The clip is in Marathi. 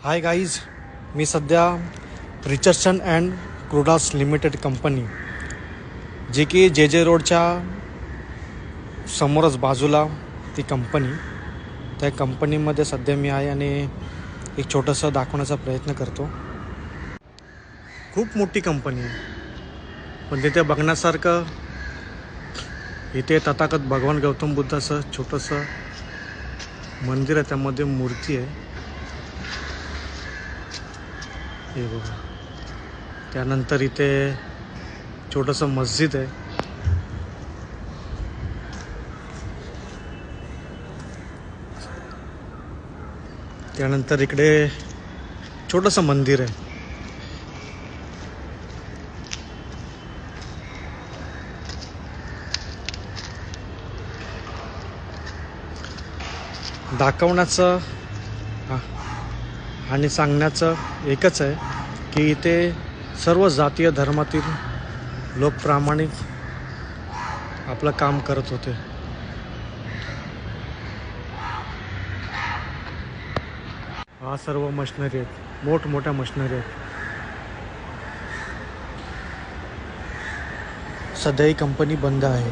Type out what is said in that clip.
हाय गाईज, मी सध्या Richardson and Cruddas limited company, जी की जे रोडच्या समोरच बाजूला ती कंपनी, त्या कंपनीमध्ये सध्या मी आहे आणि एक छोटंसं दाखवण्याचा प्रयत्न करतो. खूप मोठी कंपनी आहे, पण तिथे बघण्यासारखं इथे तथागत भगवान गौतम बुद्धाचं छोटंसं मंदिर आहे, त्यामध्ये मूर्ती आहे हे बघा. त्यानंतर इथे छोटंसं मस्जिद आहे. त्यानंतर इकडे छोटंसं मंदिर आहे. दाखवण्याचं आणि सांगण्याचं एकच आहे की इथे सर्व जातीय धर्मातील लोक प्रामाणिक आपलं काम करत होते. हा सर्व मशिनरी आहेत, मोठमोठ्या मशिनरी आहेत. सध्या ही कंपनी बंद आहे.